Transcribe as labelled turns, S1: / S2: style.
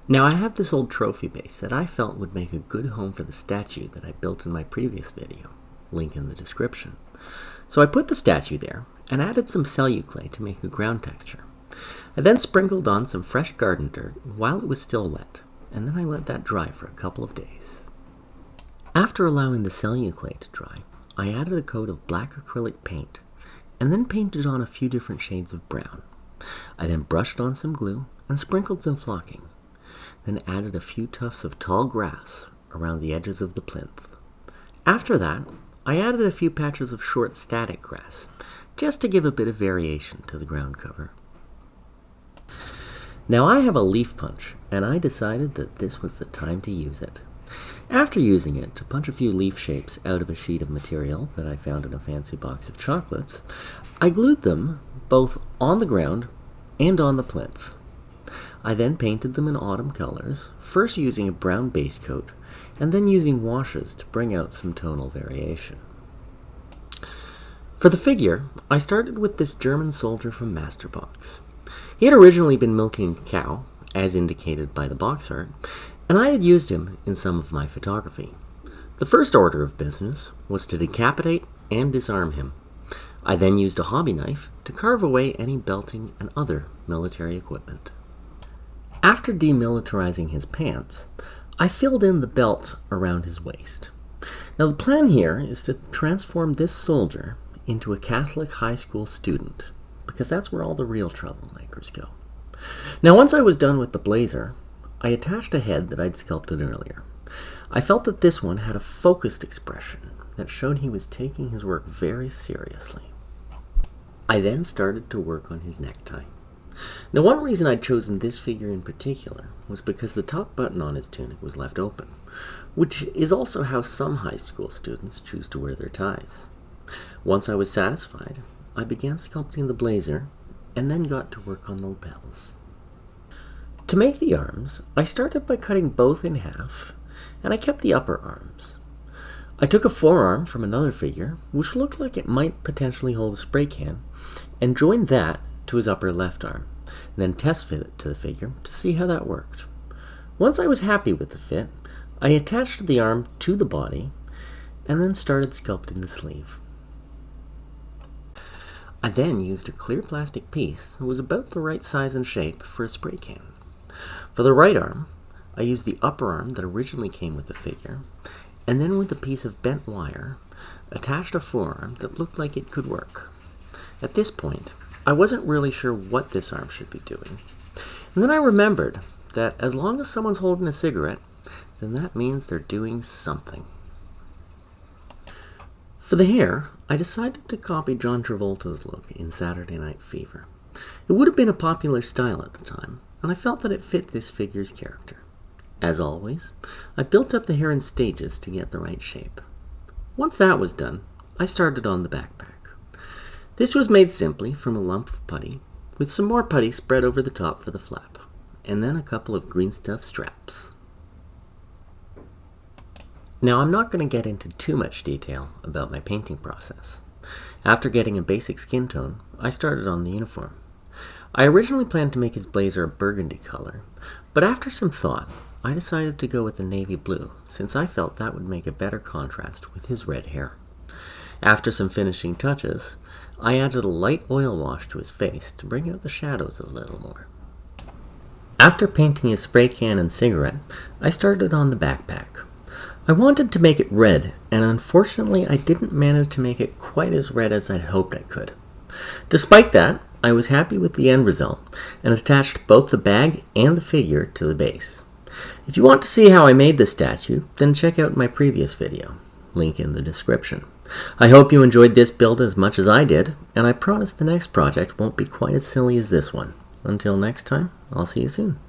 S1: Now I have this old trophy base that I felt would make a good home for the statue that I built in my previous video, link in the description. So I put the statue there and added some celluclay to make a ground texture. I then sprinkled on some fresh garden dirt while it was still wet, and then I let that dry for a couple of days. After allowing the celluclay to dry, I added a coat of black acrylic paint and then painted on a few different shades of brown. I then brushed on some glue and sprinkled some flocking, then added a few tufts of tall grass around the edges of the plinth. After that, I added a few patches of short static grass, just to give a bit of variation to the ground cover. Now I have a leaf punch, and I decided that this was the time to use it. After using it to punch a few leaf shapes out of a sheet of material that I found in a fancy box of chocolates, I glued them both on the ground and on the plinth. I then painted them in autumn colors, first using a brown base coat, and then using washes to bring out some tonal variation. For the figure, I started with this German soldier from Masterbox. He had originally been milking a cow, as indicated by the box art, and I had used him in some of my photography. The first order of business was to decapitate and disarm him. I then used a hobby knife to carve away any belting and other military equipment. After demilitarizing his pants, I filled in the belt around his waist. Now the plan here is to transform this soldier into a Catholic high school student, because that's where all the real troublemakers go. Now once I was done with the blazer, I attached a head that I'd sculpted earlier. I felt that this one had a focused expression that showed he was taking his work very seriously. I then started to work on his necktie. Now one reason I'd chosen this figure in particular was because the top button on his tunic was left open, which is also how some high school students choose to wear their ties. Once I was satisfied, I began sculpting the blazer and then got to work on the lapels. To make the arms, I started by cutting both in half, and I kept the upper arms. I took a forearm from another figure, which looked like it might potentially hold a spray can, and joined that to his upper left arm, then test fit it to the figure to see how that worked. Once I was happy with the fit, I attached the arm to the body, and then started sculpting the sleeve. I then used a clear plastic piece that was about the right size and shape for a spray can. For the right arm, I used the upper arm that originally came with the figure, and then with a piece of bent wire, attached a forearm that looked like it could work. At this point, I wasn't really sure what this arm should be doing, and then I remembered that as long as someone's holding a cigarette, then that means they're doing something. For the hair, I decided to copy John Travolta's look in Saturday Night Fever. It would have been a popular style at the time, and I felt that it fit this figure's character. As always, I built up the hair in stages to get the right shape. Once that was done, I started on the backpack. This was made simply from a lump of putty, with some more putty spread over the top for the flap, and then a couple of green stuff straps. Now I'm not going to get into too much detail about my painting process. After getting a basic skin tone, I started on the uniform. I originally planned to make his blazer a burgundy color, but after some thought, I decided to go with the navy blue, since I felt that would make a better contrast with his red hair. After some finishing touches, I added a light oil wash to his face to bring out the shadows a little more. After painting his spray can and cigarette, I started on the backpack. I wanted to make it red, and unfortunately I didn't manage to make it quite as red as I'd hoped I could. Despite that, I was happy with the end result, and attached both the bag and the figure to the base. If you want to see how I made the statue, then check out my previous video, link in the description. I hope you enjoyed this build as much as I did, and I promise the next project won't be quite as silly as this one. Until next time, I'll see you soon.